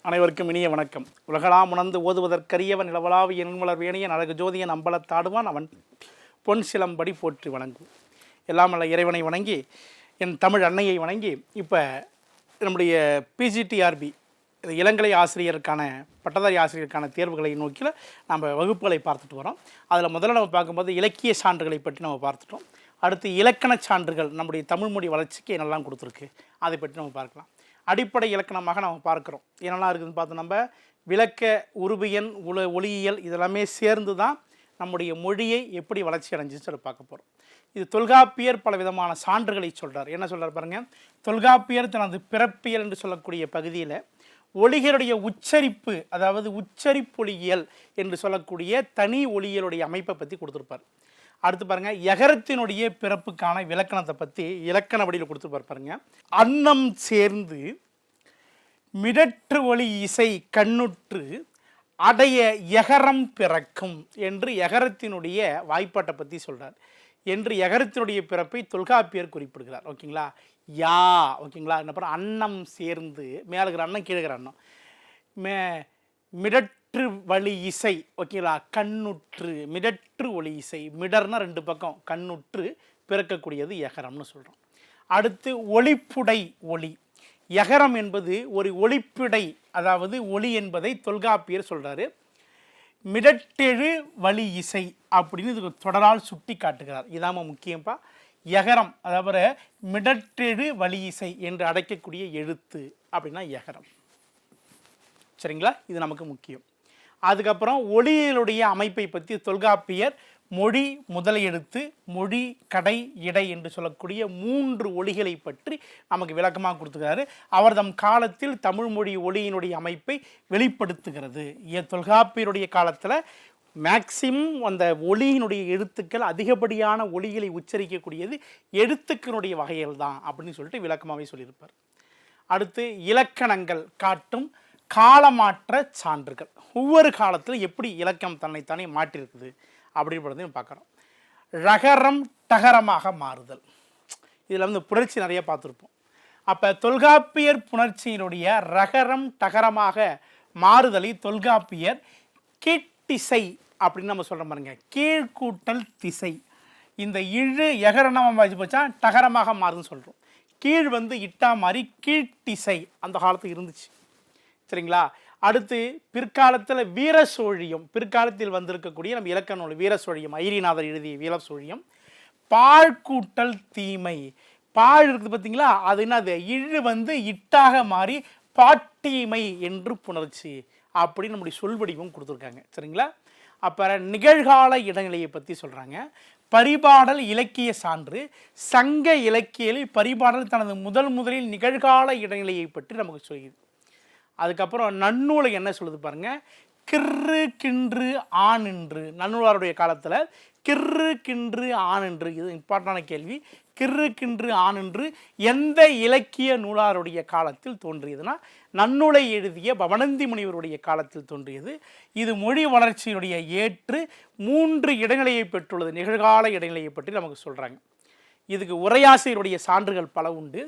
அனைவருக்கும் இனிய வணக்கம். உலகளாம் உணர்ந்து ஓதுவதற்கரியவன் நிலவலாவிய எண்மலர் வேணியன் அழகு ஜோதியன் அம்பலத்தாடுவான் அவன் பொன் சிலம்படி போற்றி வணங்கும். எல்லாம் அல்ல இறைவனை வணங்கி என் தமிழ் அன்னையை வணங்கி இப்போ நம்முடைய பிஜிடிஆர்பி இளங்கலை ஆசிரியருக்கான பட்டதாரி ஆசிரியருக்கான தேர்வுகளை நோக்கில் நம்ம வகுப்புகளை பார்த்துட்டு வரோம். அதில் முதல்ல நம்ம பார்க்கும்போது இலக்கிய சான்றுகளை பற்றி நம்ம பார்த்துட்டோம். அடுத்து இலக்கண சான்றுகள் நம்முடைய தமிழ் மொழி வளர்ச்சிக்கு என்னெல்லாம் கொடுத்துருக்கு அதை பற்றி நம்ம பார்க்கலாம். அடிப்படை இலக்கணமாக நம்ம பார்க்குறோம். என்னெல்லாம் இருக்குதுன்னு பார்த்து நம்ம விளக்க உருபியன் ஒளியியல் இதெல்லாமே சேர்ந்து தான் நம்முடைய மொழியை எப்படி வளர்ச்சி அடைஞ்சின்னு சொல்லி பார்க்க போகிறோம். இது தொல்காப்பியர் பல விதமான சான்றுகளை சொல்கிறார். என்ன சொல்கிறார் பாருங்கள். தொல்காப்பியர் தனது பிறப்பியல் என்று சொல்லக்கூடிய பகுதியில் ஒலிகளுடைய உச்சரிப்பு, அதாவது உச்சரிப்பொலியியல் என்று சொல்லக்கூடிய தனி ஒலியலுடைய அமைப்பை பற்றி கொடுத்துருப்பார். அடுத்து பாருங்கள், எகரத்தினுடைய பிறப்புக்கான விளக்கணத்தை பற்றி இலக்கண வடிவில் கொடுத்துருப்பார் பாருங்கள். அன்னம் சேர்ந்து மிடற்று ஒளி இசை கண்ணுற்று அடைய எகரம் பிறக்கும் என்று எகரத்தினுடைய வாய்ப்பாட்டை பற்றி சொல்கிறார். என்று எகரத்தினுடைய பிறப்பை தொல்காப்பியர் குறிப்பிடுகிறார். ஓகேங்களா. யா ஓகேங்களா. என்ன அன்னம் சேர்ந்து மேலுகிற அன்னம் கீழுகிற அன்னம் மிடற்று வழி இசை ஓகேங்களா. கண்ணுற்று மிடற்று ஒளி இசை மிடர்னா ரெண்டு பக்கம் கண்ணுற்று பிறக்கக்கூடியது எகரம்னு சொல்கிறோம். அடுத்து ஒளிப்புடை ஒளி. எகரம் என்பது ஒரு ஒளிப்பிடை, அதாவது ஒளி என்பதை தொல்காப்பியர் சொல்கிறாரு. மிடற்றெழு வழி இசை அப்படின்னு இது தொடரால் சுட்டி காட்டுகிறார். இதாம முக்கியப்பா. எகரம் அதாவது மிடற்றெழு வழி இசை என்று அழைக்கக்கூடிய எழுத்து அப்படின்னா எகரம். சரிங்களா. இது நமக்கு முக்கியம். அதுக்கப்புறம் ஒளியியலுடைய அமைப்பை பற்றி தொல்காப்பியர் மொழி முதல் எழுத்து, மொழி கடை இடை என்று சொல்லக்கூடிய 3 ஒலிகளை பற்றி நமக்கு விளக்கமாக கொடுத்துக்கிறாரு. அவர் தம் காலத்தில் தமிழ் மொழி ஒலியினுடைய அமைப்பை வெளிப்படுத்துகிறது. தொல்காப்பியருடைய காலத்தில் மேக்சிமம் அந்த ஒலியினுடைய எழுத்துக்கள் அதிகப்படியான ஒலிகளை உச்சரிக்கக்கூடியது எழுத்துக்களுடைய வகைகள் தான் அப்படின்னு சொல்லிட்டு விளக்கமாகவே சொல்லியிருப்பார். அடுத்து இலக்கணங்கள் காட்டும் காலமாற்ற சான்றுகள். ஒவ்வொரு காலத்தில் எப்படி இலக்கம் தன்னைத்தானே மாற்றிருக்குது அப்படின்றதையும் பார்க்குறோம். ரகரம் டகரமாக மாறுதல். இதில் வந்து புணர்ச்சி நிறைய பார்த்துருப்போம். அப்போ தொல்காப்பியர் புணர்ச்சியினுடைய ரகரம் டகரமாக மாறுதலை தொல்காப்பியர் கீழ்த்திசை அப்படின்னு நம்ம சொல்கிற பாருங்க. கீழ்கூட்டல் திசை. இந்த இழு எகரணமாக போச்சா டகரமாக மாறுதுன்னு சொல்கிறோம். கீழ் வந்து இட்டா மாதிரி கீழ்த்திசை அந்த காலத்துக்கு இருந்துச்சு. சரிங்களா. அடுத்து பிற்காலத்தில் வீரசோழியம், பிற்காலத்தில் வந்திருக்கக்கூடிய நம்ம இலக்கண நூல் வீரசோழியம், ஐரிநாதர் எழுதிய வீரசோழியம். பாழ்கூட்டல் தீமை. பாழ் இருக்குது பார்த்தீங்களா, அது என்னது இழு வந்து இட்டாக மாறி பாட்டீமை என்று புணர்ச்சி அப்படின்னு நம்முடைய சொல்வடிவும் கொடுத்துருக்காங்க. சரிங்களா. அப்புறம் நிகழ்கால இடைநிலையை பற்றி சொல்கிறாங்க. பரிபாடல் இலக்கிய சான்று. சங்க இலக்கியலில் பரிபாடல் தனது முதலில் நிகழ்கால இடைநிலையை பற்றி நமக்கு சொல்லுது. அதுக்கப்புறம் நன்னூலை என்ன சொல்லுது பாருங்க. கிர்ரு கின்று ஆனின்று. நன்னூலாருடைய காலத்தில் கிர்ரு கின்று ஆனின்று, இது இம்பார்ட்டண்டான கேள்வி. கிர்ரு கின்று ஆனின்று எந்த இலக்கிய நூலாருடைய காலத்தில் தோன்றியதுன்னா நன்னூலை எழுதிய பவனந்தி முனிவருடைய காலத்தில் தோன்றியது. இது மொழி வளர்ச்சியினுடைய ஏற்று 3 இடைநிலையை பெற்றுள்ளது. நிகழ்கால இடைநிலையை பற்றி நமக்கு சொல்கிறாங்க. இதுக்கு உரையாசிரியருடைய சான்றுகள் பல உண்டு.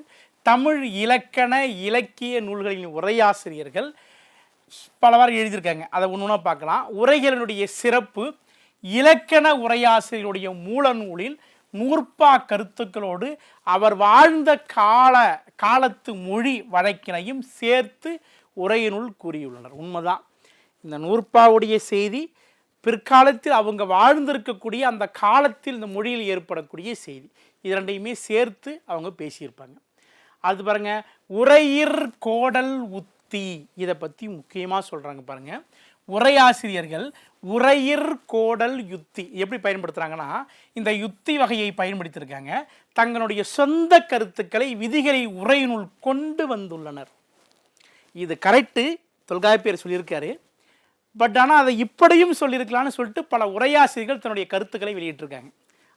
தமிழ் இலக்கண இலக்கிய நூல்களின் உரையாசிரியர்கள் பலவாறு எழுதியிருக்காங்க. அதை ஒன்று பார்க்கலாம். உரைகளினுடைய சிறப்பு இலக்கண உரையாசிரியருடைய மூல நூலில் நூற்பா கருத்துக்களோடு அவர் வாழ்ந்த காலத்து மொழி வழக்கினையும் சேர்த்து உரையினுள் கூறியுள்ளனர். உண்மைதான். இந்த நூற்பாவுடைய செய்தி பிற்காலத்தில் அவங்க வாழ்ந்திருக்கக்கூடிய அந்த காலத்தில் இந்த மொழியில் ஏற்படக்கூடிய செய்தி, இது ரெண்டையுமே சேர்த்து அவங்க பேசியிருப்பாங்க. அது பாருங்க, உரையிற் கோடல் உத்தி, இதை பற்றி முக்கியமாக சொல்கிறாங்க பாருங்க. உரையாசிரியர்கள் உரையிற் கோடல் யுத்தி எப்படி பயன்படுத்துகிறாங்கன்னா இந்த யுத்தி வகையை பயன்படுத்தியிருக்காங்க. தங்களுடைய சொந்த கருத்துக்களை விதிகளை உரையினுள் கொண்டு வந்துள்ளனர். இது கரெக்டு, தொல்காப்பியர் சொல்லியிருக்காரு. பட் ஆனால் அதை இப்படியும் சொல்லியிருக்கலான்னு சொல்லிட்டு பல உரையாசிரியர்கள் தன்னுடைய கருத்துக்களை வெளியிட்டிருக்காங்க.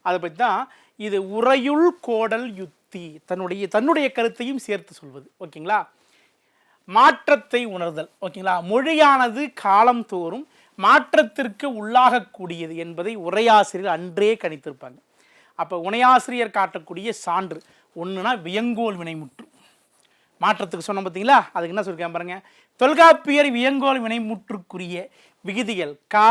அதை பற்றி தான் இது உரையுள் கோடல் யுத்தி, தன்னுடைய கருத்தையும் சேர்த்து சொல்வது. ஓகேங்களா. மாற்றத்தை உணர்தல். ஓகேங்களா. மொழியானது காலம் தோறும் மாற்றத்திற்கு உள்ளாகக்கூடியது என்பதை உரையாசிரியர் அன்றே கணித்திருப்பாங்க. அப்போ உரையாசிரியர் காட்டக்கூடிய சான்று ஒன்றுனா வியங்கோல் வினைமுற்று. மாற்றத்துக்கு சொன்னோம் பார்த்தீங்களா, அதுக்கு என்ன சொல்லியிருக்கேன் பாருங்க. தொல்காப்பியர் வியங்கோல் வினைமுற்றுக்குரிய விகுதிகள் கா,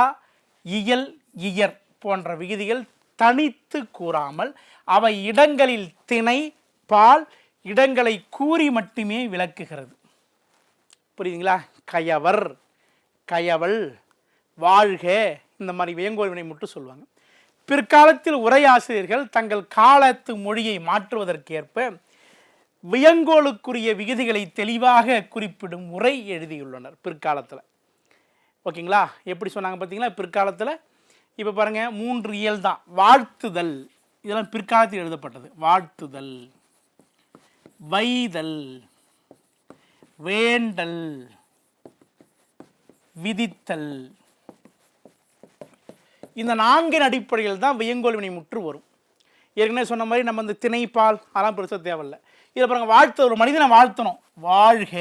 இயல், இயர் போன்ற விகுதிகள் தனித்து கூறாமல் அவை இடங்களில் திணை, பால் இடங்களை கூறி மட்டுமே விளக்குகிறது. புரியுதுங்களா? கயவர், கயவள், வாழ்க இந்த மாதிரி வியங்கோல் வினைமுற்று சொல்லுவாங்க. பிற்காலத்தில் உரையாசிரியர்கள் தங்கள் காலத்து மொழியை மாற்றுவதற்கேற்ப வியங்கோலுக்குரிய விகுதிகளை தெளிவாக குறிப்பிடும் உரை எழுதியுள்ளனர் பிற்காலத்தில். ஓகேங்களா? எப்படி சொன்னாங்க பார்த்தீங்களா? பிற்காலத்தில் இப்போ பாருங்கள், 3 இயல் தான். வாழ்த்துதல் இதெல்லாம் பிற்காலத்தில் எழுதப்பட்டது. வாழ்த்துதல், வைதல், வேண்டல், விதித்தல், இந்த 4 அடிப்படையில் தான் வியங்கோல் வினைமுற்று வரும். ஏற்கனவே சொன்ன மாதிரி நம்ம இந்த திணைப்பால் அதெல்லாம் பெருசாக தேவையில்லை. இதில் பாருங்க, வாழ்த்து, ஒரு மனிதனை வாழ்த்தணும், வாழ்க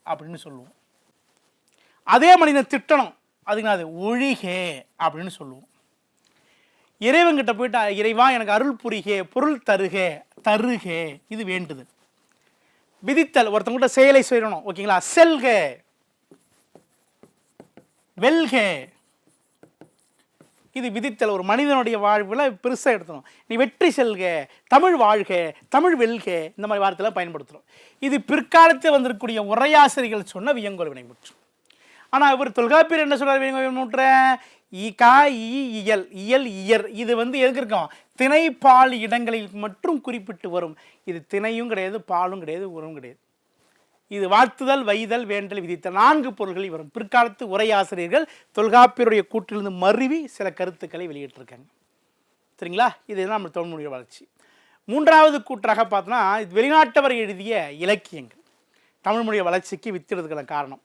அப்படின்னு சொல்லுவோம். அதே மனிதனை திட்டணும், அதுக்கு அது ஒழிக அப்படின்னு சொல்லுவோம். இறைவன்கிட்ட போயிட்டு இறைவா எனக்கு அருள் புரிக, பொருள் தருக, தருக, இது வேண்டுதல். விதித்தல், ஒருத்தவங்கிட்ட செயலை செய்யணும். ஓகேங்களா? செல்க, வெல்க, இது விதித்தல். ஒரு மனிதனுடைய வாழ்வில் பெருசாக எடுத்தணும். நீ வெற்றி செல்க, தமிழ் வாழ்க, தமிழ் வெல்க, இந்த மாதிரி வார்த்தையெல்லாம் பயன்படுத்துகிறோம். இது பிற்காலத்தில் வந்திருக்கக்கூடிய உரையாசிரியர்கள் சொன்ன வியங்கோல் வினைமுற்று. ஆனால் இவர் தொல்காப்பியர் என்ன சொல்கிறார்? வியங்கோல் வினைமுற்று கா, இயல், இயல், இயர் இது எதுக்கு இருக்கும்? திணை, பால் இடங்களில் மட்டும் குறிப்பிட்டு வரும். இது திணையும் கிடையாது, பாலும் கிடையாது, உரம் கிடையாது. இது வாழ்த்துதல், வைதல், வேண்டல், விதித்தல் 4 பொருள்களில் வரும். பிற்காலத்து உரையாசிரியர்கள் தொல்காப்பியருடைய கூற்றிலிருந்து மருவி சில கருத்துக்களை வெளியிட்டிருக்காங்க. சரிங்களா? இதுதான் நம்ம தமிழ்மொழிய வளர்ச்சி. 3வது கூற்றாக பார்த்தோன்னா, வெளிநாட்டவர் எழுதிய இலக்கியங்கள் தமிழ்மொழிய வளர்ச்சிக்கு வித்திடுறதுக்கான காரணம்.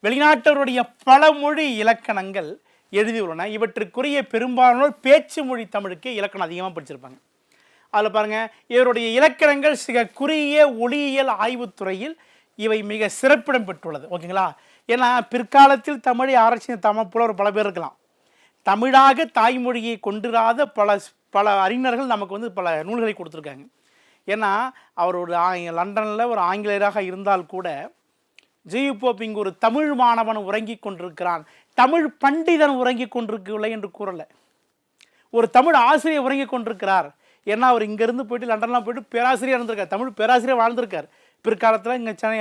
வெளிநாட்டவருடைய பல மொழி இலக்கணங்கள் எழுதியுள்ளன. இவற்றுக்குரிய பெரும்பாலானோர் பேச்சு மொழி தமிழுக்கு இலக்கணம் அதிகமாக படிச்சிருப்பாங்க. அதில் பாருங்கள், இவருடைய இலக்கணங்கள் சில குறுகிய ஒளியியல் ஆய்வுத்துறையில் இவை மிக சிறப்பிடம் பெற்றுள்ளது. ஓகேங்களா? ஏன்னா பிற்காலத்தில் தமிழை ஆராய்ச்சி தமிழ் புலவர் பல பேர் இருக்கலாம். தமிழாக தாய்மொழியை கொண்டிராத பல அறிஞர்கள் நமக்கு பல நூல்களை கொடுத்துருக்காங்க. ஏன்னா அவர் ஒரு லண்டனில் ஒரு ஆங்கிலேயராக இருந்தால் கூட ஜியு போப் இங்கு ஒரு தமிழ் மாணவன் உறங்கி கொண்டிருக்கிறான், தமிழ் பண்டிதன் உறங்கி கொண்டிருக்கவில்லை என்று கூறலை. ஒரு தமிழ் ஆசிரியர் உறங்கி கொண்டிருக்கிறார். ஏன்னா அவர் இங்கேருந்து போயிட்டு லண்டன்லாம் போயிட்டு பேராசிரியர் இருந்திருக்கார், தமிழ் பேராசிரியர் வாழ்ந்திருக்கார். பிற்காலத்தில் இங்கே சென்னை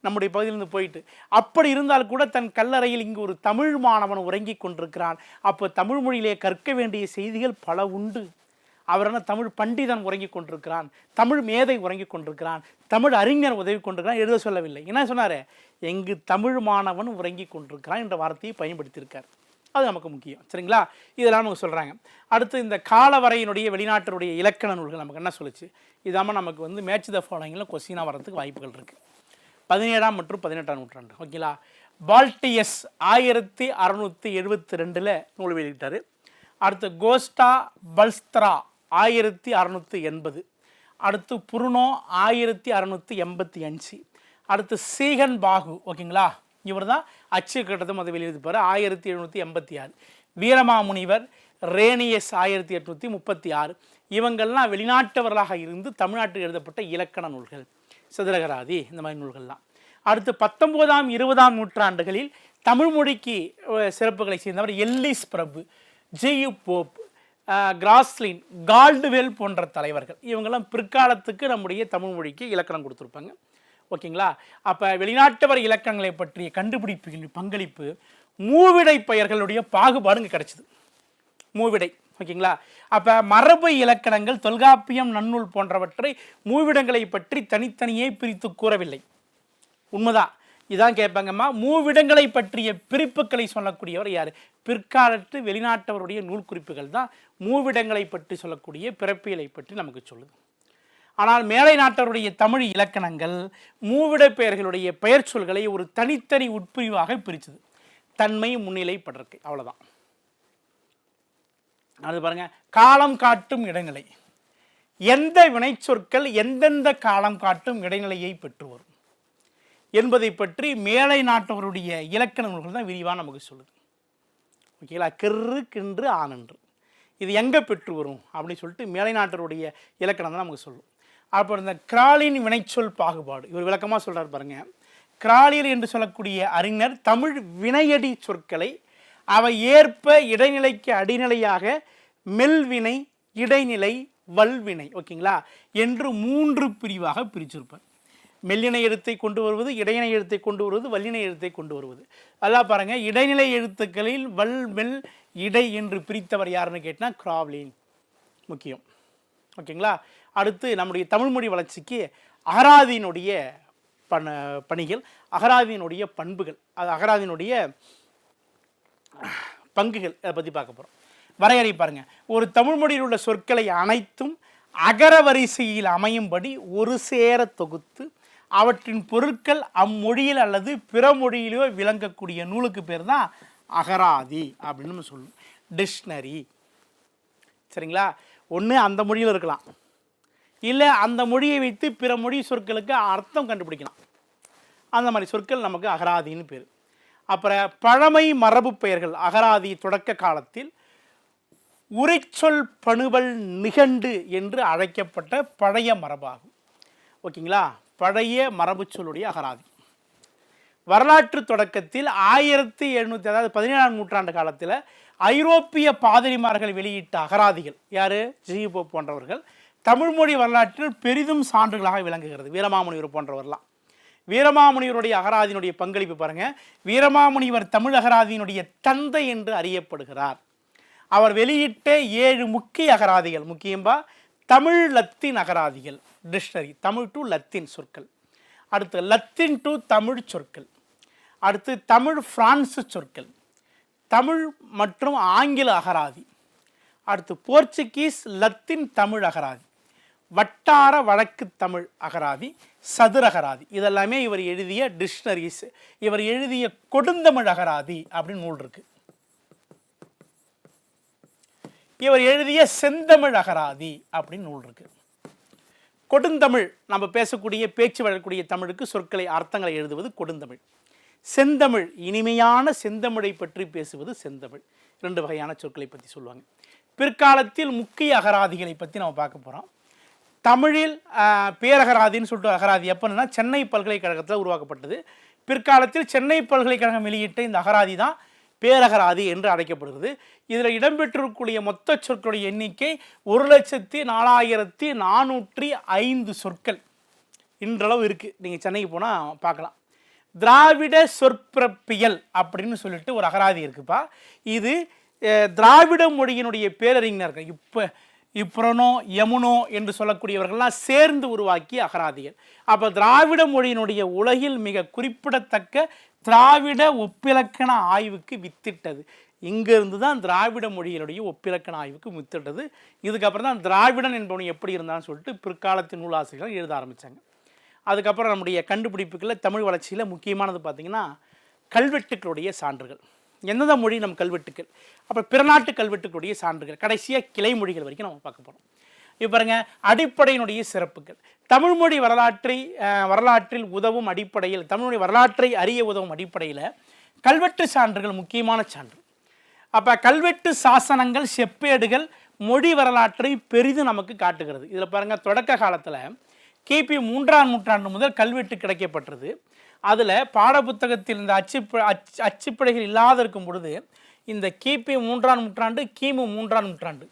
நம்முடைய பகுதியிலிருந்து போயிட்டு அப்படி இருந்தால் கூட தன் கல்லறையில் இங்கு ஒரு தமிழ் மாணவன் உறங்கி கொண்டிருக்கிறான். அப்போ தமிழ் மொழியிலே கற்க வேண்டிய செய்திகள் பல உண்டு. அவரான தமிழ் பண்டிதன் உறங்கி கொண்டிருக்கிறான், தமிழ் மேதை உறங்கி கொண்டிருக்கிறான், தமிழ் அறிஞர் உதவி கொண்டிருக்கிறான் எழுத சொல்லவில்லை. என்ன சொன்னார்? எங்கு தமிழ் மாணவன் உறங்கி கொண்டிருக்கிறான் என்ற வார்த்தையை பயன்படுத்தியிருக்கார். அது நமக்கு முக்கியம். சரிங்களா? இதெல்லாம் நமக்கு சொல்கிறாங்க. அடுத்து இந்த காலவரையினுடைய வெளிநாட்டினுடைய இலக்கண நூல்கள் நமக்கு என்ன சொல்லிச்சு? இதாமல் நமக்கு மேட்ச் த ஃபாலோயிங்கில் கொஸ்டினாக வரதுக்கு வாய்ப்புகள் இருக்குது. 17ஆம் மற்றும் 18ஆம் நூற்றாண்டு. ஓகேங்களா? பால்டியஸ் 1672 நூல் வெளியிட்டார். அடுத்து கோஸ்டா பல்ஸ்த்ரா 1680. அடுத்து புருனோ 1685. அடுத்து சீகன் பாகு, ஓகேங்களா, இவர் தான் அச்சு கட்டத்தும் அதை வெளியிடுப்பார் 1786. வீரமாமுனிவர் ரேனியஸ் 1836. இவங்கள்லாம் வெளிநாட்டவர்களாக இருந்து தமிழ்நாட்டில் எழுதப்பட்ட இலக்கண நூல்கள், சிதறகராதி இந்த மாதிரி நூல்கள்லாம். அடுத்து 19ஆம் 20ஆம் நூற்றாண்டுகளில் தமிழ் மொழிக்கு சிறப்புகளை சேர்ந்தவர் எல்லிஸ் பிரபு, ஜியு போப், கிராஸ்லின், கால்டுவெல் போன்ற தலைவர்கள். இவங்கெல்லாம் பிற்காலத்துக்கு நம்முடைய தமிழ் மொழிக்கு இலக்கணம் கொடுத்துருப்பாங்க. ஓகேங்களா? அப்போ வெளிநாட்டவர் இலக்கணங்களை பற்றிய கண்டுபிடிப்புகளின் பங்களிப்பு மூவிடை பெயர்களுடைய பாகுபாடுங்க கிடைச்சிது. மூவிடை, ஓகேங்களா? அப்போ மரபு இலக்கணங்கள் தொல்காப்பியம், நன்னூல் போன்றவற்றை மூவிடங்களை பற்றி தனித்தனியே பிரித்து கூறவில்லை. உண்மைதான், இதான் கேட்பாங்கம்மா. மூவிடங்களை பற்றிய பிரிப்புகளை சொல்லக்கூடியவர் யார்? பிற்காலத்து வெளிநாட்டவருடைய நூல் குறிப்புகள் தான் மூவிடங்களை பற்றி சொல்லக்கூடிய பிறப்பியலை பற்றி நமக்கு சொல்லுது. ஆனால் மேலை நாட்டவருடைய தமிழ் இலக்கணங்கள் மூவிட பெயர்களுடைய பெயர் சொல்களை ஒரு தனித்தனி உட்பிரிவாக பிரிச்சுது. தன்மை, முன்னிலை, படர்க்கை, அவ்வளோதான். அது பாருங்க, காலம் காட்டும் இடைநிலை. எந்த வினைச்சொற்கள் எந்தெந்த காலம் காட்டும் இடைநிலையை பெற்று வரும் என்பதை பற்றி மேலை நாட்டவருடைய இலக்கண நூல்கள் தான் விரிவாக நமக்கு சொல்லுது. ஓகேங்களா? கிறு, கின்று, ஆனன்று இது எங்கே பெற்று வரும் அப்படின்னு சொல்லிட்டு மேலை நாட்டவருடைய இலக்கணம் தான் நமக்கு சொல்லும். அப்புறம் இந்த கிராலின் வினைச்சொல் பாகுபாடு இவர் விளக்கமாக சொல்கிறார் பாருங்க. கிராலியர் என்று சொல்லக்கூடிய அறிஞர் தமிழ் வினையடி சொற்களை அவை ஏற்ப இடைநிலைக்கு அடிநிலையாக மெல்வினை, இடைநிலை, வல்வினை, ஓகேங்களா, என்று 3 பிரிவாக பிரிச்சிருப்பார். மெல்லினை எழுத்தை கொண்டு வருவது, இடையினை எழுத்தை கொண்டு வருவது, வல்லினை எழுத்தை கொண்டு வருவது. அதெல்லாம் பாருங்கள், இடைநிலை எழுத்துக்களில் வல், மெல், இடை என்று பிரித்தவர் யாருன்னு கேட்டால் கிராவ்லின் முக்கியம். ஓகேங்களா. அடுத்து நம்முடைய தமிழ்மொழி வளர்ச்சிக்கு அகராதியினுடைய பணிகள், அகராதியினுடைய பண்புகள், அது அகராதியினுடைய பங்குகள், அதை பற்றி பார்க்க போகிறோம். வரையறை பாருங்கள். ஒரு தமிழ்மொழியில் உள்ள சொற்களை அனைத்தும் அகர வரிசையில் அமையும்படி ஒரு சேர தொகுத்து அவற்றின் பொருட்கள் அம்மொழியில் அல்லது பிற மொழியிலோ விளங்கக்கூடிய நூலுக்கு பேர் தான் அகராதி அப்படின்னு நம்ம சொல்லுவோம். டிக்ஷனரி. சரிங்களா. ஒன்று அந்த மொழியில் இருக்கலாம், இல்லை அந்த மொழியை வைத்து பிற மொழி சொற்களுக்கு அர்த்தம் கண்டுபிடிக்கலாம். அந்த மாதிரி சொற்கள் நமக்கு அகராதின்னு பேர். அப்புறம் பழமை மரபு பெயர்கள். அகராதி தொடக்க காலத்தில் உரைச்சொல் பணுவல் நிகண்டு என்று அழைக்கப்பட்ட பழைய மரபாகும். ஓகேங்களா. பழைய மரபு சொல்லுடைய அகராதி. வரலாற்று தொடக்கத்தில் 1700, அதாவது 17ஆம் நூற்றாண்டு காலத்தில் ஐரோப்பிய பாதிரிமார்கள் வெளியிட்ட அகராதிகள், யார், ஜிபோ போன்றவர்கள், தமிழ்மொழி வரலாற்றில் பெரிதும் சான்றுகளாக விளங்குகிறது. வீரமாமுனிவர் போன்றவர்லாம். வீரமாமுனிவருடைய அகராதியினுடைய பங்களிப்பு பாருங்கள். வீரமாமுனிவர் தமிழ் அகராதியினுடைய தந்தை என்று அறியப்படுகிறார். அவர் வெளியிட்ட 7 முக்கிய அகராதிகள், முக்கியமாக தமிழ் லத்தீன் அகராதிகள், டிக்ஷனரி, தமிழ் டு லத்தீன் சொற்கள். அடுத்து லத்தீன் டு தமிழ் சொற்கள். அடுத்து தமிழ் பிரான்சு சொற்கள், தமிழ் மற்றும் ஆங்கில அகராதி. அடுத்து போர்ச்சுகீஸ் லத்தீன் தமிழ் அகராதி, வட்டார வழக்கு தமிழ் அகராதி, சதுரகராதி. இதெல்லாமே இவர் எழுதிய டிக்ஷனரிஸ். இவர் எழுதிய கொடுந்தமிழ் அகராதி அப்படின்னு நூல் இருக்கு. இவர் எழுதிய செந்தமிழ் அகராதி அப்படின்னு நூல் இருக்கு. கொடுந்தமிழ், நம்ம பேசக்கூடிய பேச்சு வழக்கூடிய தமிழுக்கு சொற்களை அர்த்தங்களை எழுதுவது கொடுந்தமிழ். செந்தமிழ், இனிமையான செந்தமிழை பற்றி பேசுவது செந்தமிழ். 2 வகையான சொற்களை பற்றி சொல்லுவாங்க. பிற்காலத்தில் முக்கிய அகராதிகளை பற்றி நம்ம பார்க்க போகிறோம். தமிழில் பேரகராதின்னு சொல்லிட்டு அகராதி எப்போன்னா சென்னை பல்கலைக்கழகத்தில் உருவாக்கப்பட்டது. பிற்காலத்தில் சென்னை பல்கலைக்கழகம் வெளியிட்ட இந்த அகராதி தான் பேரகராதி என்று அழைக்கப்படுகிறது. இதில் இடம்பெற்றிருக்கக்கூடிய மொத்த சொற்களுடைய எண்ணிக்கை 1,04,405 சொற்கள் இன்றளவு இருக்குது. நீங்கள் சென்னைக்கு போனால் பார்க்கலாம். திராவிட சொற்பிறப்பியல் அப்படின்னு சொல்லிட்டு ஒரு அகராதி இருக்குப்பா. இது திராவிட மொழியினுடைய பேரறிஞர்கள், இப்ரனோ, யமுனோ என்று சொல்லக்கூடியவர்கள்லாம் சேர்ந்து உருவாக்கிய அகராதிகள். அப்போ திராவிட மொழியினுடைய உலகில் மிக குறிப்பிடத்தக்க திராவிட ஒப்பிலக்கண ஆய்வுக்கு வித்திட்டது. இங்கிருந்து தான் திராவிட மொழியினுடைய ஒப்பிலக்கண ஆய்வுக்கு வித்திட்டது. இதுக்கப்புறம் தான் திராவிடன் என்பவன் எப்படி இருந்தான்னு சொல்லிட்டு பிற்காலத்தின் நூலாசிரியர்கள் எழுத ஆரம்பித்தாங்க. அதுக்கப்புறம் நம்முடைய கண்டுபிடிப்புகளில் தமிழ் வளர்ச்சியில் முக்கியமானது பார்த்திங்கன்னா கல்வெட்டுக்களுடைய சான்றுகள். எந்தெந்த மொழி நம் கல்வெட்டுக்கள், அப்புறம் பிற நாட்டு கல்வெட்டுக்களுடைய சான்றுகள், கடைசியாக கிளை மொழிகள் வரைக்கும் நம்ம பார்க்க போகிறோம். இப்போ பாருங்க, அடிப்படையினுடைய சிறப்புகள். தமிழ்மொழி வரலாற்றில் உதவும் அடிப்படையில், தமிழ்மொழி வரலாற்றை அறிய உதவும் அடிப்படையில் கல்வெட்டு சான்றுகள் முக்கியமான சான்று. அப்போ கல்வெட்டு சாசனங்கள், செப்பேடுகள் மொழி வரலாற்றை பெரிதும் நமக்கு காட்டுகிறது. இதில் பாருங்கள், தொடக்க காலத்தில் கிபி 3ஆம் நூற்றாண்டு முதல் கல்வெட்டு கிடைக்கப்பட்டது. அதில் பாடப்புத்தகத்தில் இந்த அச்சுப்பிழைகள் இல்லாத இருக்கும் பொழுது இந்த கிபி 3ஆம் நூற்றாண்டு, கிமு 3ஆம் நூற்றாண்டு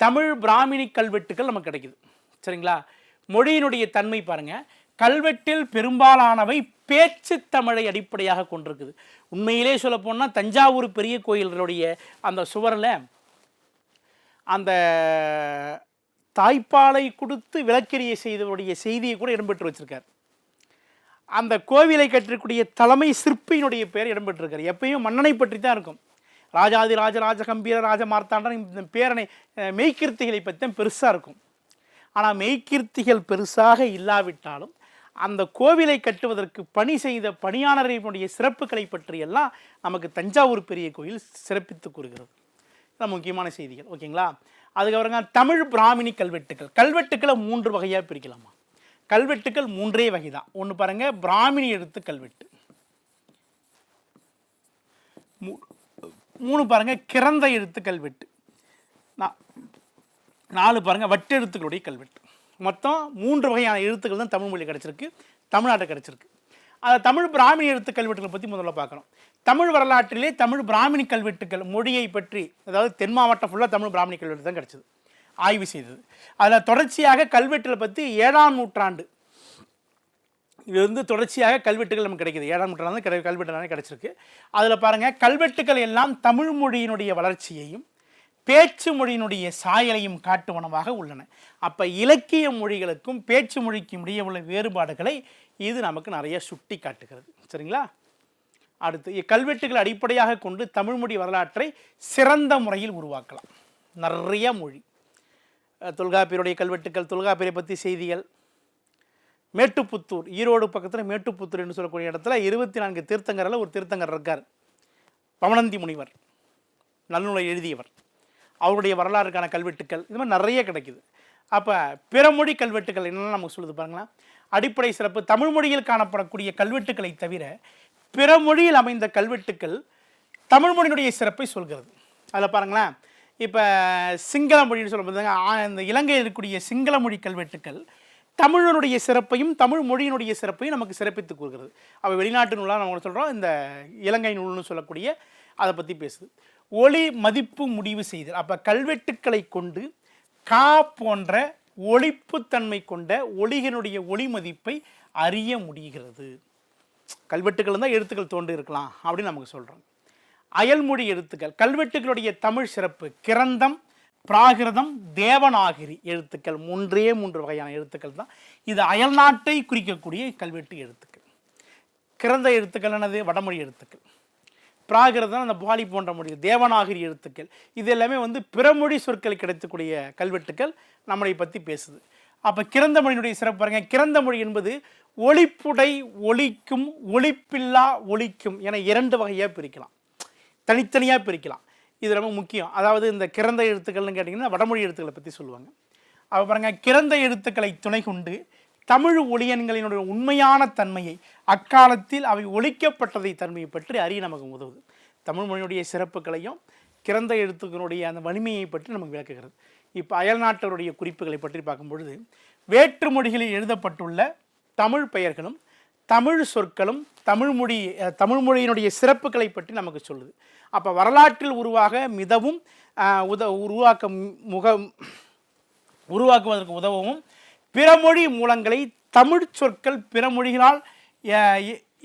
தமிழ் பிராமணி கல்வெட்டுகள் நமக்கு கிடைக்குது. சரிங்களா. மொழியினுடைய தன்மை பாருங்கள், கல்வெட்டில் பெரும்பாலானவை பேச்சு தமிழை அடிப்படையாக கொண்டிருக்குது. உண்மையிலே சொல்ல போனால் தஞ்சாவூர் பெரிய கோயில்களுடைய அந்த சுவரில் அந்த தாய்ப்பாலை கொடுத்து விளக்கெரிய செய்தவருடைய செய்தியை கூட இடம்பெற்று வச்சிருக்கார். அந்த கோவிலை கற்றக்கூடிய தலைமை சிற்பியினுடைய பெயர் இடம்பெற்றிருக்கார். எப்பயும் மன்னனை பற்றி தான் இருக்கும். ராஜாதி ராஜ ராஜகம்பீர ராஜ மார்த்தாண்டன் இந்த பேரனை மெய்கீர்த்திகளை பற்றி தான் பெருசாக இருக்கும். ஆனால் மெய்கீர்த்திகள் பெருசாக இல்லாவிட்டாலும் அந்த கோவிலை கட்டுவதற்கு பணி செய்த பணியாளர்களுடைய சிறப்புகளை பற்றியெல்லாம் நமக்கு தஞ்சாவூர் பெரிய கோயில் சிறப்பித்து கூறுகிறது. இதான் முக்கியமான செய்திகள். ஓகேங்களா. அதுக்கப்புறம் தமிழ் பிராமணி கல்வெட்டுக்கள். கல்வெட்டுக்களை 3 வகையாக பிரிக்கலாமா? கல்வெட்டுக்கள் 3 வகை தான். ஒன்று பாருங்க, பிராமணி எழுத்து கல்வெட்டு. 3 பாருங்க, கிறந்த எழுத்து கல்வெட்டு. 4 பாருங்க, வட்டெழுத்துக்களுடைய கல்வெட்டு. மொத்தம் 3 வகையான எழுத்துக்கள் தான் தமிழ் மொழி கிடச்சிருக்கு, தமிழ்நாட்டை கிடச்சிருக்கு. அதை தமிழ் பிராமணி எழுத்து கல்வெட்டுகளை பற்றி முதல்ல பார்க்குறோம். தமிழ் வரலாற்றிலே தமிழ் பிராமணி கல்வெட்டுக்கள் மொழியை பற்றி, அதாவது தென் மாவட்டம் ஃபுல்லாக தமிழ் பிராமணி கல்வெட்டு தான் கிடச்சிது, ஆய்வு செய்தது. அதில் தொடர்ச்சியாக கல்வெட்டுகளை பற்றி 7ஆம் நூற்றாண்டு இது தொடர்ச்சியாக கல்வெட்டுகள் நமக்கு கிடைக்கிது. 7ஆம் நூற்றாண்டு கல்வெட்டு கிடச்சிருக்கு. அதில் பாருங்கள், கல்வெட்டுக்கள் எல்லாம் தமிழ் மொழியினுடைய வளர்ச்சியையும் பேச்சு மொழியினுடைய சாயலையும் காட்டுவனவாக உள்ளன. அப்போ இலக்கிய மொழிகளுக்கும் பேச்சு மொழிக்கும் இடையே உள்ள வேறுபாடுகளை இது நமக்கு நிறைய சுட்டி காட்டுகிறது. சரிங்களா? அடுத்து, இக்கல்வெட்டுகள் அடிப்படையாக கொண்டு தமிழ்மொழி வரலாற்றை சிறந்த முறையில் உருவாக்கலாம். நிறைய மொழி தொல்காப்பியருடைய கல்வெட்டுக்கள், தொல்காப்பியரை பற்றி செய்திகள், மேட்டுப்புத்தூர், ஈரோடு பக்கத்தில் மேட்டுப்புத்தூர் என்று சொல்லக்கூடிய இடத்துல 24 தீர்த்தங்கரில் ஒரு தீர்த்தங்கர் இருக்கார், பவனந்தி முனிவர், நல்நூலை எழுதியவர். அவருடைய வரலாறுக்கான கல்வெட்டுக்கள் இது மாதிரி நிறைய கிடைக்குது. அப்போ பிறமொழி கல்வெட்டுக்கள் என்னென்னா நமக்கு சொல்லுது பாருங்களா. அடிப்படை சிறப்பு, தமிழ் மொழியில் காணப்படக்கூடிய கல்வெட்டுக்களை தவிர பிற மொழியில் அமைந்த கல்வெட்டுக்கள் தமிழ் மொழியினுடைய சிறப்பை சொல்கிறது. அதில் பாருங்களேன், இப்போ சிங்கள மொழின்னு சொல்லும்போது இந்த இலங்கையில் இருக்கக்கூடிய சிங்கள மொழி கல்வெட்டுக்கள் தமிழனுடைய சிறப்பையும் தமிழ் மொழியினுடைய சிறப்பையும் நமக்கு சிறப்பித்து கூறுகிறது. அப்போ வெளிநாட்டு நூலாக நம்ம சொல்கிறோம், இந்த இலங்கை நூல்னு சொல்லக்கூடிய அதை பற்றி பேசுது. ஒளி மதிப்பு முடிவு செய்தல், அப்போ கல்வெட்டுக்களை கொண்டு கா போன்ற ஒளிப்புத்தன்மை கொண்ட ஒளிகளுடைய ஒளி மதிப்பை அறிய முடிகிறது. கல்வெட்டுக்கள் தான் எழுத்துக்கள் தோன்றி இருக்கலாம் அப்படின்னு நமக்கு சொல்கிறோம். அயல்மொழி எழுத்துக்கள், கல்வெட்டுகளுடைய தமிழ் சிறப்பு கிரந்தம், பிராகிருதம், தேவநாகிரி எழுத்துக்கள், 3 வகையான எழுத்துக்கள் தான். இது அயல்நாட்டை குறிக்கக்கூடிய கல்வெட்டு எழுத்துக்கள். கிரந்த எழுத்துக்கள் என்னது? வடமொழி எழுத்துக்கள். பிராகிருதம் அந்த பாலி போன்ற மொழி, தேவநாகிரி எழுத்துக்கள், இது எல்லாமே பிறமொழி சொற்கள் கிடைக்கக்கூடிய கல்வெட்டுக்கள் நம்மளை பற்றி பேசுது. அப்போ கிரந்த மொழியினுடைய சிறப்பு பாருங்க. கிரந்த மொழி என்பது ஒளிப்புடை ஒளிக்கும் ஒளிப்பில்லா ஒளிக்கும் என 2 வகையாக பிரிக்கலாம், தனித்தனியாக பிரிக்கலாம். இது ரொம்ப முக்கியம். அதாவது இந்த கிரந்த எழுத்துக்கள்னு கேட்டிங்கன்னா வடமொழி எழுத்துக்களை பற்றி சொல்லுவாங்க. அப்போ பாருங்கள், கிரந்த எழுத்துக்களை துணை கொண்டு தமிழ் ஒளியன்களினுடைய உண்மையான தன்மையை, அக்காலத்தில் அவை ஒழிக்கப்பட்டதை தன்மையை பற்றி அறிய நமக்கு உதவுது. தமிழ் மொழியுடைய சிறப்புகளையும் கிரந்த எழுத்துக்களுடைய அந்த வலிமையை பற்றி நமக்கு விளக்குகிறது. இப்போ அயல்நாட்டருடைய குறிப்புகளை பற்றி பார்க்கும் பொழுது, வேற்று மொழிகளில் எழுதப்பட்டுள்ள தமிழ் பெயர்களும் தமிழ் சொற்களும் தமிழ் மொழியினுடைய சிறப்புகளை பற்றி நமக்கு சொல்லுது. அப்போ வரலாற்றில் மிதவும் உருவாக்குவதற்கு உதவும் பிறமொழி மூலங்களை தமிழ் சொற்கள் பிற மொழிகளால்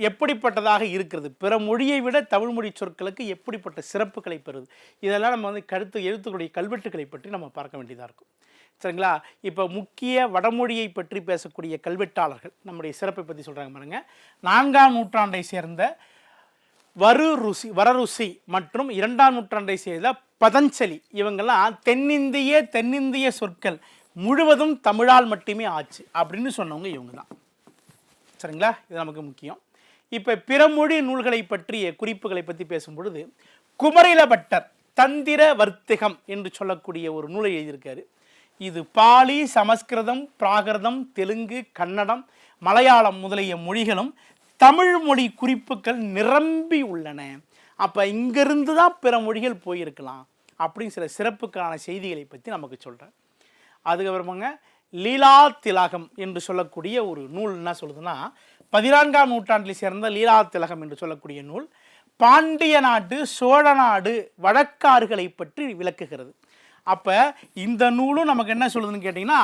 எப்படிப்பட்டதாக இருக்கிறது, பிற மொழியை விட தமிழ்மொழி சொற்களுக்கு எப்படிப்பட்ட சிறப்புகளை பெறுது, இதெல்லாம் நம்ம எழுத்துக்களுடைய கல்வெட்டுக்களை பற்றி நம்ம பார்க்க வேண்டியதாக இருக்கும். சரிங்களா? இப்போ முக்கிய வடமொழியை பற்றி பேசக்கூடிய கல்வெட்டாளர்கள் நம்முடைய சிறப்பை பற்றி சொல்கிறாங்க பாருங்க. 4ஆம் நூற்றாண்டை சேர்ந்த வரருசி மற்றும் 2ஆம் நூற்றாண்டை சேர்ந்த பதஞ்சலி, இவங்கெல்லாம் தென்னிந்திய சொற்கள் முழுவதும் தமிழால் மட்டுமே ஆச்சு அப்படின்னு சொன்னவங்க இவங்க தான். சரிங்களா? இது நமக்கு முக்கியம். இப்போ பிறமொழி நூல்களை பற்றிய குறிப்புகளை பற்றி பேசும்பொழுது, குமரிலபட்டர் தந்திர வர்த்திகம் என்று சொல்லக்கூடிய ஒரு நூலை எழுதியிருக்காரு. இது பாலி, சமஸ்கிருதம், பிராகிருதம், தெலுங்கு, கன்னடம், மலையாளம் முதலிய மொழிகளும் தமிழ் மொழி குறிப்புகள் நிரம்பி உள்ளன. அப்போ இங்கிருந்து தான் பிற மொழிகள் போயிருக்கலாம் அப்படின்னு சில சிறப்புக்கான செய்திகளை பற்றி நமக்கு சொல்கிறேன். அதுக்கப்புறமாங்க லீலா திலகம் என்று சொல்லக்கூடிய ஒரு நூல் என்ன சொல்லுதுன்னா, 14ஆம் நூற்றாண்டில் சேர்ந்த லீலா திலகம் என்று சொல்லக்கூடிய நூல் பாண்டிய நாடு, சோழ நாடு வழக்காறுகளை பற்றி விளக்குகிறது. அப்போ இந்த நூலும் நமக்கு என்ன சொல்லுதுன்னு கேட்டிங்கன்னா,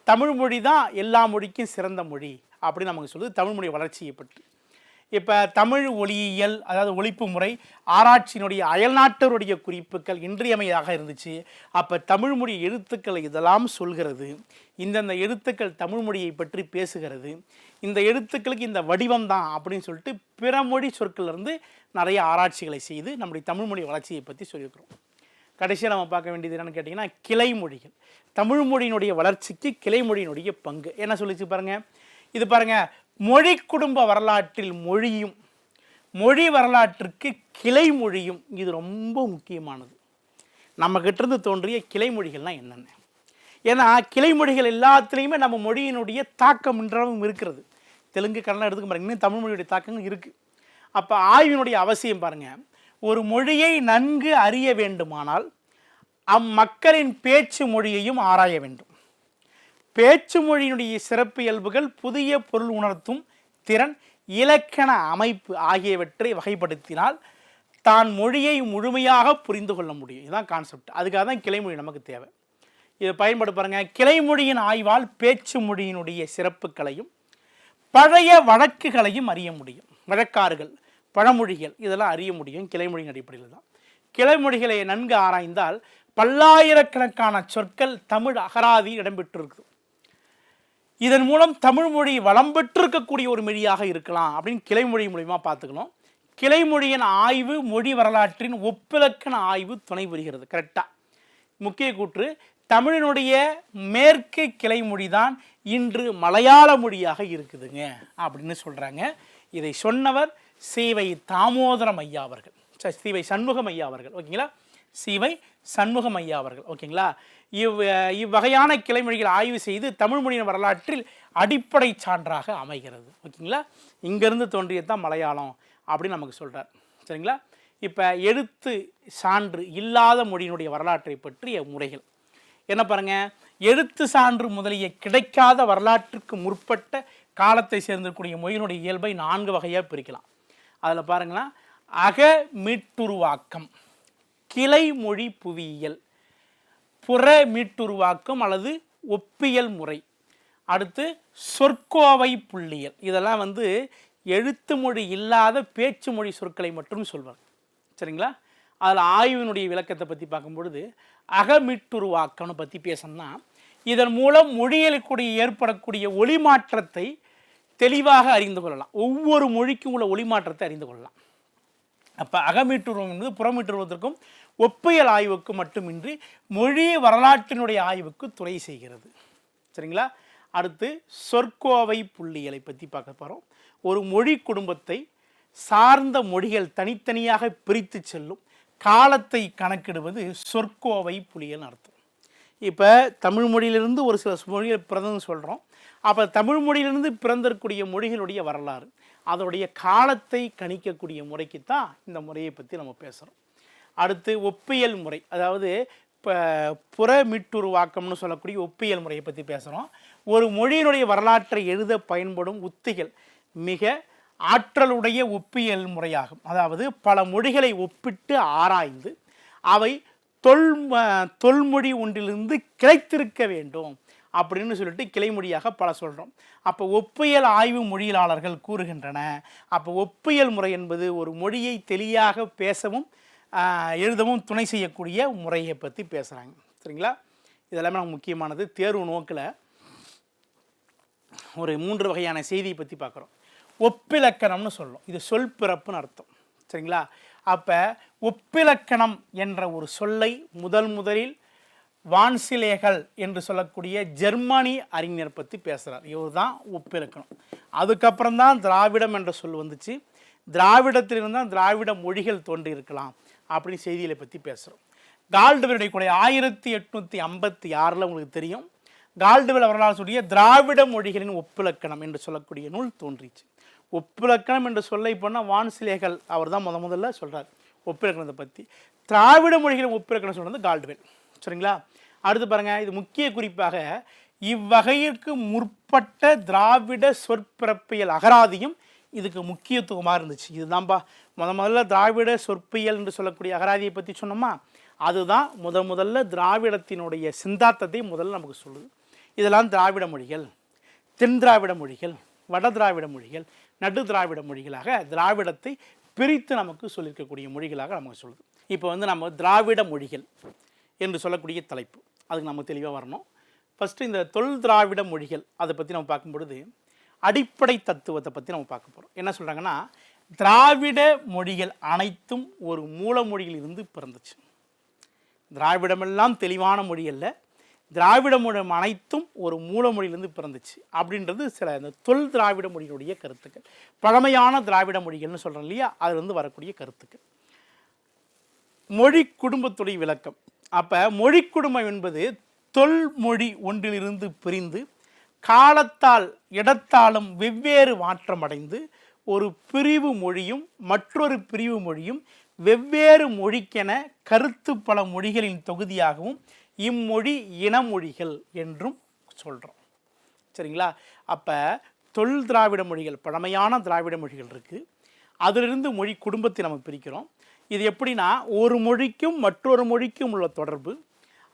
தமிழ் மொழி தான் எல்லா மொழிக்கும் சிறந்த மொழி அப்படின்னு நமக்கு சொல்லுது, தமிழ் மொழி வளர்ச்சியை பற்றி. இப்போ தமிழ் ஒளியியல், அதாவது ஒழிப்பு முறை ஆராய்ச்சியினுடைய அயல்நாட்டருடைய குறிப்புகள் இன்றியமையாக இருந்துச்சு. அப்போ தமிழ் மொழி எழுத்துக்களை இதெல்லாம் சொல்கிறது, இந்தந்த எழுத்துக்கள் தமிழ் மொழியை பற்றி பேசுகிறது, இந்த எழுத்துக்களுக்கு இந்த வடிவம் தான் அப்படின்னு சொல்லிட்டு பிற மொழி சொற்கள்லேருந்து நிறைய ஆராய்ச்சிகளை செய்து நம்முடைய தமிழ் மொழி வளர்ச்சியை பற்றி சொல்லியிருக்கிறோம். கடைசியாக நம்ம பார்க்க வேண்டியது என்னென்னு கேட்டிங்கன்னா, கிளை மொழிகள். தமிழ் மொழியினுடைய வளர்ச்சிக்கு கிளை மொழியினுடைய பங்கு என்ன சொல்லிச்சு பாருங்கள். இது பாருங்கள், மொழி குடும்ப வரலாற்றில் மொழியும் மொழி வரலாற்றுக்கு கிளை மொழியும் இது ரொம்ப முக்கியமானது. நம்மக்கிட்டேருந்து தோன்றிய கிளை மொழிகள்லாம் என்னென்ன? ஏன்னா கிளை மொழிகள் எல்லாத்துலேயுமே நம்ம மொழியினுடைய தாக்கம் இன்றவும் இருக்கிறது. தெலுங்கு, கன்னடம் எடுத்துக்க பாருங்க, இன்னும் தமிழ் மொழியுடைய தாக்கங்கள் இருக்குது. அப்போ ஆய்வினுடைய அவசியம் பாருங்கள். ஒரு மொழியை நன்கு அறிய வேண்டுமானால் அம்மக்களின் பேச்சு மொழியையும் ஆராய வேண்டும். பேச்சு மொழியினுடைய சிறப்பு இயல்புகள், புதிய பொருள் உணர்த்தும் திறன், இலக்கண அமைப்பு ஆகியவற்றை வகைப்படுத்தினால் தான் மொழியை முழுமையாக புரிந்து கொள்ள முடியும். இதுதான் கான்செப்ட். அதுக்காக தான் கிளைமொழி நமக்கு தேவை. இதை பயன்படுத்த பாருங்க. கிளைமொழியின் ஆய்வால் பேச்சு மொழியினுடைய சிறப்புகளையும் பழைய வழக்குகளையும் அறிய முடியும். வழக்காறுகள், பழமொழிகள் இதெல்லாம் அறிய முடியும் கிளைமொழியின் அடிப்படையில் தான். கிளைமொழிகளை நன்கு ஆராய்ந்தால் பல்லாயிரக்கணக்கான சொற்கள் தமிழ் அகராதியில் இடம்பெற்றிருக்கு. இதன் மூலம் தமிழ் மொழி வளம் பெற்றிருக்கக்கூடிய ஒரு மொழியாக இருக்கலாம் அப்படின்னு கிளைமொழி மூலியமாக பார்த்துக்கணும். கிளைமொழியின் ஆய்வு மொழி வரலாற்றின் ஒப்பிலக்கண ஆய்வு துணை புரிகிறது. கரெக்டாக முக்கிய கூற்று, தமிழினுடைய மேற்கு கிளைமொழி தான் இன்று மலையாள மொழியாக இருக்குதுங்க அப்படின்னு சொல்கிறாங்க. இதை சொன்னவர் சீவை தாமோதரம் ஐயா அவர்கள், சீவை சண்முகம் ஐயா அவர்கள். ஓகேங்களா, சீவை சண்முகம் ஐயா அவர்கள். ஓகேங்களா, இவ்வகையான கிளைமொழிகள் ஆய்வு செய்து தமிழ் மொழியின் வரலாற்றில் அடிப்படை சான்றாக அமைகிறது. ஓகேங்களா, இங்கேருந்து தோன்றியதான் மலையாளம் அப்படின்னு நமக்கு சொல்கிறார். சரிங்களா, இப்போ எழுத்து சான்று இல்லாத மொழியினுடைய வரலாற்றை பற்றிய முறைகள் என்ன பாருங்கள். எழுத்து சான்று முதலிய கிடைக்காத வரலாற்றுக்கு முற்பட்ட காலத்தை சேர்ந்திருக்கக்கூடிய மொழியினுடைய இயல்பை 4 வகையாக பிரிக்கலாம். அதில் பாருங்களா, அக மீட்டுருவாக்கம், கிளைமொழி புவியியல், புற மீட்டுருவாக்கம் அல்லது ஒப்பியல் முறை, அடுத்து சொற்கோவை புள்ளியல். இதெல்லாம் எழுத்து மொழி இல்லாத பேச்சு மொழி சொற்களை மட்டும் சொல்வார். சரிங்களா, அதில் ஆய்வினுடைய விளக்கத்தை பற்றி பார்க்கும்பொழுது அகமீட்டுருவாக்கம்னு பற்றி பேசணும்னா இதன் மூலம் மொழிகளுக்குடைய ஏற்படக்கூடிய ஒளி மாற்றத்தை தெளிவாக அறிந்து கொள்ளலாம். ஒவ்வொரு மொழிக்கும் உள்ள ஒளி மாற்றத்தை அறிந்து கொள்ளலாம். அப்போ அகமீட்டுருவம் என்பது புறமீட்டுருவத்திற்கும் ஒப்பியல் ஆய்வுக்கு மட்டுமின்றி மொழி வரலாற்றினுடைய ஆய்வுக்கு துணை செய்கிறது. சரிங்களா, அடுத்து சொற்கோவை புள்ளியலை பற்றி பார்க்க போகிறோம். ஒரு மொழி குடும்பத்தை சார்ந்த மொழிகள் தனித்தனியாக பிரித்து செல்லும் காலத்தை கணக்கிடுவது சொற்கோவை புள்ளியல் அர்த்தம். இப்போ தமிழ் மொழியிலிருந்து ஒரு சில மொழிகள் பிறந்ததுன்னு சொல்கிறோம். அப்போ தமிழ் மொழியிலிருந்து பிறந்திருக்கக்கூடிய மொழிகளுடைய வரலாறு, அதோடைய காலத்தை கணிக்கக்கூடிய முறைக்கு தான் இந்த முறையை பற்றி நம்ம பேசுகிறோம். அடுத்து ஒப்பியல் முறை, அதாவது இப்போ புற மீட்டுருவாக்கம்னு சொல்லக்கூடிய ஒப்பியல் முறையை பற்றி பேசுகிறோம். ஒரு மொழியினுடைய வரலாற்றை எழுத பயன்படும் உத்திகள் மிக ஆற்றலுடைய ஒப்பியல் முறையாகும். அதாவது பல மொழிகளை ஒப்பிட்டு ஆராய்ந்து அவை தொல்மொழி ஒன்றிலிருந்து கிளைத்திருக்க வேண்டும் அப்படின்னு சொல்லிட்டு கிளைமொழியாக பல சொல்கிறோம். அப்போ ஒப்பியல் ஆய்வு மொழியியலாளர்கள் கூறுகின்றன. அப்போ ஒப்பியல் முறை என்பது ஒரு மொழியை தெளிவாக பேசவும் எழுதவும் துணை செய்யக்கூடிய முறையை பற்றி பேசுகிறாங்க. சரிங்களா, இதெல்லாமே நமக்கு முக்கியமானது. தேர்வு நோக்கில் ஒரு 3 வகையான செய்தியை பற்றி பார்க்குறோம். ஒப்பிலக்கணம்னு சொல்லும், இது சொல் பிறப்புன்னு அர்த்தம். சரிங்களா, அப்போ ஒப்பிலக்கணம் என்ற ஒரு சொல்லை முதலில் வான்சிலேகல் என்று சொல்லக்கூடிய ஜெர்மனி அறிஞர் பற்றி பேசுகிறார். இவர் தான் ஒப்பிலக்கணம். அதுக்கப்புறம் தான் திராவிடம் என்ற சொல் வந்துச்சு. திராவிடத்திலிருந்து தான் திராவிட மொழிகள் தோன்றி இருக்கலாம் அப்படின்னு செய்திகளை பற்றி பேசுகிறோம். கால்டுவெலுடைய கூட 1856 உங்களுக்கு தெரியும், கால்டுவெல் வரலாறு சொல்லிய திராவிட மொழிகளின் ஒப்பிலக்கணம் என்று சொல்லக்கூடிய நூல் தோன்றிச்சு. ஒப்பிலக்கணம் என்று சொல்லை போனால் வான்சிலேகல் அவர் தான் முதல்ல சொல்கிறார் ஒப்பிலக்கணத்தை பற்றி. திராவிட மொழிகளின் ஒப்பிலக்கணம் சொல்கிறது கால்டுவெல். சரிங்களா, அடுத்து பாருங்கள், இது முக்கிய குறிப்பாக இவ்வகைக்கு முற்பட்ட திராவிட சொற்பிறப்பியல் அகராதியும் இதுக்கு முக்கியத்துவமாக இருந்துச்சு. இதுதான்ப்பா முதல்ல திராவிட சொற்பியல் என்று சொல்லக்கூடிய அகராதியை பற்றி சொன்னோமா, அதுதான் முதல்ல திராவிடத்தினுடைய சிந்தாந்தத்தை முதல்ல நமக்கு சொல்லுது. இதெல்லாம் திராவிட மொழிகள், தென் திராவிட மொழிகள், வட திராவிட மொழிகள், நடு திராவிட மொழிகளாக திராவிடத்தை பிரித்து நமக்கு சொல்லியிருக்கக்கூடிய மொழிகளாக நமக்கு சொல்லுது. இப்போ நம்ம திராவிட மொழிகள் என்று சொல்லக்கூடிய தலைப்பு, அதுக்கு நம்ம தெளிவாக வரணும். ஃபஸ்ட்டு இந்த தொல் திராவிட மொழிகள் அதை பற்றி நம்ம பார்க்கும்பொழுது அடிப்படை தத்துவத்தை பற்றி நம்ம பார்க்க போகிறோம். என்ன சொல்கிறாங்கன்னா, திராவிட மொழிகள் அனைத்தும் ஒரு மூல மொழியிலிருந்து பிறந்துச்சு. திராவிடமெல்லாம் தெளிவான மொழி அல்ல, திராவிட மொழி அனைத்தும் ஒரு மூல மொழியிலிருந்து பிறந்துச்சு அப்படின்றது சில இந்த தொல் திராவிட மொழிகளுடைய கருத்துக்கள். பழமையான திராவிட மொழிகள்னு சொல்கிறோம் இல்லையா, அதிலிருந்து வரக்கூடிய கருத்துக்கள். மொழி குடும்பத்துடைய விளக்கம். அப்போ மொழி குடும்பம் என்பது தொல்மொழி ஒன்றிலிருந்து பிரிந்து காலத்தால் இடத்தாலும் வெவ்வேறு மாற்றமடைந்து ஒரு பிரிவு மொழியும் மற்றொரு பிரிவு மொழியும் வெவ்வேறு மொழிக்கென கருத்து பல மொழிகளின் தொகுதியாகவும் இம்மொழி இனமொழிகள் என்றும் சொல்கிறோம். சரிங்களா, அப்போ தொல் திராவிட மொழிகள், பழமையான திராவிட மொழிகள் இருக்குது. அதிலிருந்து மொழி குடும்பத்தை நம்ம பிரிக்கிறோம். இது எப்படின்னா, ஒரு மொழிக்கும் மற்றொரு மொழிக்கும் உள்ள தொடர்பு,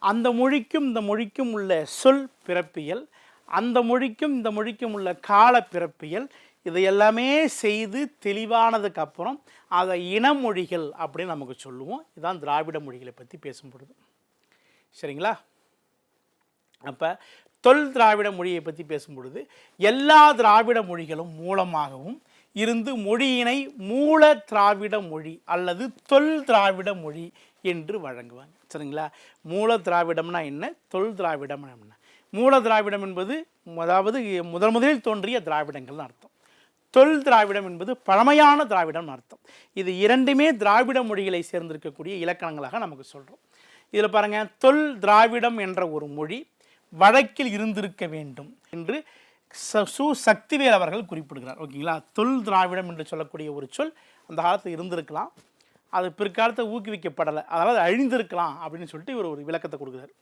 அந்த மொழிக்கும் இந்த மொழிக்கும் உள்ள சொல் பிறப்பியல், அந்த மொழிக்கும் இந்த மொழிக்கும் உள்ள கால பிறப்பியல், இதை எல்லாமே செய்து தெளிவானதுக்கு அப்புறம் அதை இனமொழிகள் அப்படின்னு நமக்கு சொல்லுவோம். இதுதான் திராவிட மொழிகளை பற்றி பேசும்பொழுது. சரிங்களா? அப்போ தொல் திராவிட மொழியை பற்றி பேசும்பொழுது எல்லா திராவிட மொழிகளும் மூலமாகவும் இருந்து மொழியினை மூல திராவிட மொழி அல்லது தொல் திராவிட மொழி என்று வழங்குவாங்க. சரிங்களா? மூல திராவிடம்னா என்ன, தொல் திராவிடம் என்ன? மூல திராவிடம் என்பது அதாவது முதலில் தோன்றிய திராவிடங்கள்னு அர்த்தம். தொல் திராவிடம் என்பது பழமையான திராவிடம் அர்த்தம். இது இரண்டுமே திராவிட மொழிகளை சேர்ந்திருக்கக்கூடிய இலக்கணங்களாக நமக்கு சொல்கிறோம். இதில் பாருங்கள், தொல் திராவிடம் என்ற ஒரு மொழி வழக்கில் இருந்திருக்க வேண்டும் என்று சக்திவேல் அவர்கள் குறிப்பிடுகிறார். ஓகேங்களா? தொல் திராவிடம் என்று சொல்லக்கூடிய ஒரு சொல் அந்த காலத்தில் இருந்திருக்கலாம், அது பிற்காலத்தில் ஊக்குவிக்கப்படலை, அதனால் அது அழிந்திருக்கலாம் அப்படின்னு சொல்லிட்டு இவர் ஒரு விளக்கத்தை கொடுக்குறார்.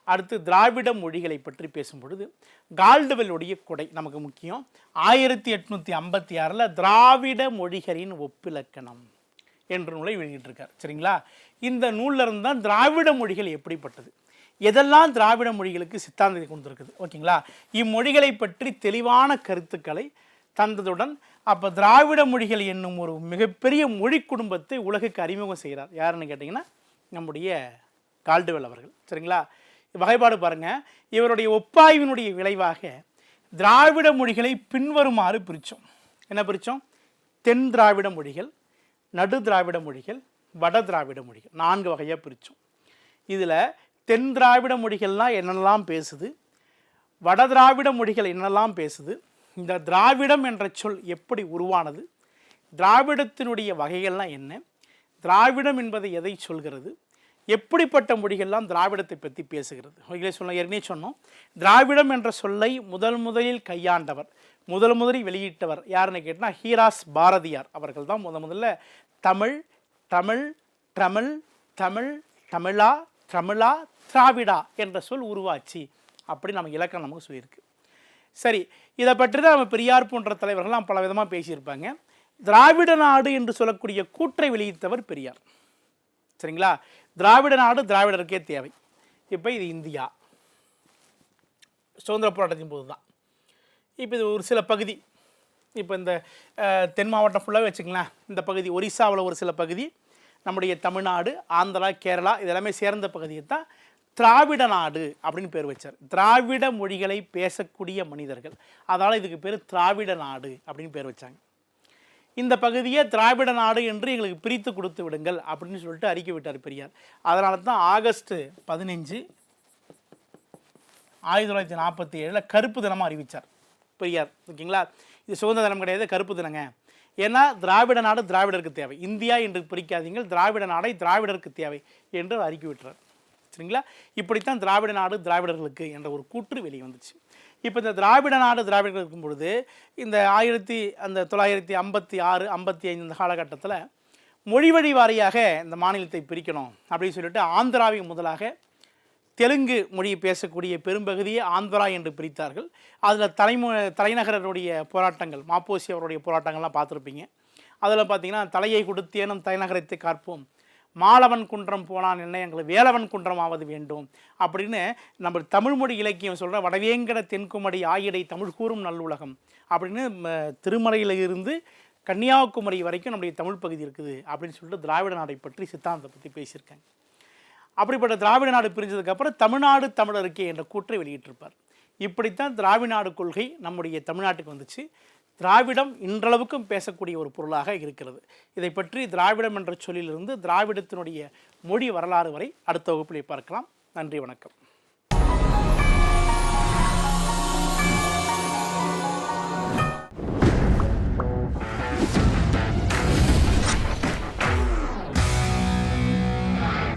அடுத்து திராவிட மொழிகளை பற்றி பேசும்பொழுது கால்டுவெல்லுடைய கொடை நமக்கு முக்கியம். 1856 திராவிட மொழிகளின் ஒப்பிலக்கணம் என்ற நூலை வெளியிட்டிருக்கார். சரிங்களா? இந்த நூலில் இருந்து தான் திராவிட மொழிகள் எப்படிப்பட்டது, எதெல்லாம் திராவிட மொழிகளுக்கு சித்தாந்தத்தை கொண்டிருக்குது. ஓகேங்களா? இம்மொழிகளை பற்றி தெளிவான கருத்துக்களை தந்ததுடன் அப்போ திராவிட மொழிகள் என்னும் ஒரு மிகப்பெரிய மொழி குடும்பத்தை உலகுக்கு அறிமுகம் செய்கிறார். யாருன்னு கேட்டிங்கன்னா நம்முடைய கால்டுவெல் அவர்கள். சரிங்களா? வகைப்பாடு பாருங்கள். இவருடைய ஒப்பாய்வினுடைய விளைவாக திராவிட மொழிகளை பின்வருமாறு பிரித்தோம். என்ன பிரித்தோம்? தென் திராவிட மொழிகள், நடு திராவிட மொழிகள், வட திராவிட மொழிகள், 4 வகையாக பிரித்தோம். இதில் தென் திராவிட மொழிகள்லாம் என்னெல்லாம் பேசுது, வட திராவிட மொழிகள் என்னெல்லாம் பேசுது, இந்த திராவிடம் என்ற சொல் எப்படி உருவானது, திராவிடத்தினுடைய வகைகள்லாம் என்ன, திராவிடம் என்பதை எதை சொல்கிறது, எப்படிப்பட்ட மொழிகள்லாம் திராவிடத்தை பற்றி பேசுகிறது. ஏற்கனவே சொன்னோம், திராவிடம் என்ற சொல்லை முதலில் கையாண்டவர், முதலில் வெளியிட்டவர் யாருன்னு கேட்டால் ஹீராஸ் பாரதியார் அவர்கள் தான் முதல்ல தமிழ் தமிழ் தமிழ் தமிழ் தமிழா தமிழா திராவிடா என்ற சொல் உருவாச்சு அப்படி நம்ம இலக்கணம் நமக்கு சொல்லியிருக்கு. சரி, இதை பற்றி தான் நம்ம பெரியார் போன்ற தலைவர்கள்லாம் பல விதமாக பேசியிருப்பாங்க. திராவிட நாடு என்று சொல்லக்கூடிய கூற்றை வெளியிட்டவர் பெரியார். சரிங்களா? திராவிட நாடு திராவிடருக்கே தேவை. இப்போ இது இந்தியா சுதந்திர போராட்டத்தின் போது தான். இப்போ இது ஒரு சில பகுதி, இப்போ இந்த தென் மாவட்டம் ஃபுல்லாகவே வச்சுக்கலாம். இந்த பகுதி ஒரிசாவில் ஒரு சில பகுதி, நம்முடைய தமிழ்நாடு, ஆந்திரா, கேரளா இதெல்லாமே சேர்ந்த பகுதியை தான் திராவிட நாடு அப்படின்னு பேர் வச்சார். திராவிட மொழிகளை பேசக்கூடிய மனிதர்கள், அதனால் இதுக்கு பேர் திராவிட நாடு அப்படின்னு பேர் வச்சாங்க. இந்த பகுதியை திராவிட நாடு என்று எங்களுக்கு பிரித்து கொடுத்து விடுங்கள் அப்படின்னு சொல்லிட்டு அறிக்கை விட்டார் பெரியார். அதனால தான் ஆகஸ்ட் 15 1947 கருப்பு தினமாக அறிவித்தார் பெரியார். ஓகேங்களா? இது சுதந்திர தினம் கிடையாது, கருப்பு தினங்க. ஏன்னா திராவிட நாடு திராவிடருக்கு தேவை, இந்தியா என்று பிரிக்காதீங்கள், திராவிட நாடை திராவிடருக்கு தேவை என்று அறிக்கை விட்டார். சரிங்களா? இப்படித்தான் திராவிட நாடு திராவிடர்களுக்கு என்ற ஒரு கூற்று வெளியே வந்துச்சு. இப்போ இந்த திராவிட நாடு திராவிடர்கள் இருக்கும் பொழுது இந்த 1956 55 இந்த காலகட்டத்தில் மொழி வழி வாரியாக இந்த மாநிலத்தை பிரிக்கணும் அப்படின்னு சொல்லிட்டு ஆந்திராவை முதலாக தெலுங்கு மொழியை பேசக்கூடிய பெரும்பகுதியை ஆந்திரா என்று பிரித்தார்கள். அதில் தலைநகரருடைய போராட்டங்கள், மாப்போசி அவருடைய போராட்டங்கள்லாம் பார்த்துருப்பீங்க. அதில் பார்த்தீங்கன்னா தலையை கொடுத்தேனும் தலைநகரத்தை காப்போம், மாலவன் குன்றம் போனான் என்ன எங்களுக்கு வேலவன் குன்றம் ஆவது வேண்டும் அப்படின்னு நம்ம தமிழ்மொழி இலக்கியம் சொல்கிற வடவேங்கட தென்குமடி ஆயிடை தமிழ் கூறும் நல்லுலகம் அப்படின்னு திருமலையில் இருந்து கன்னியாகுமரி வரைக்கும் நம்முடைய தமிழ் பகுதி இருக்குது அப்படின்னு சொல்லிட்டு திராவிட நாடை பற்றி சித்தாந்தத்தை பற்றி பேசியிருக்காங்க. அப்படிப்பட்ட திராவிட நாடு பிரிஞ்சதுக்கப்புறம் தமிழ்நாடு தமிழருக்கே என்ற கூற்றை வெளியிட்டிருப்பார். இப்படித்தான் திராவிட நாடு கொள்கை நம்முடைய தமிழ்நாட்டுக்கு வந்துச்சு. திராவிடம் இன்றளவுக்கும் பேசக்கூடிய ஒரு பொருளாக இருக்கிறது. இதை பற்றி திராவிடம் என்ற சொல்லிலிருந்து திராவிடத்தினுடைய மொழி வரலாறு வரை அடுத்த வகுப்பிலே பார்க்கலாம். நன்றி, வணக்கம்.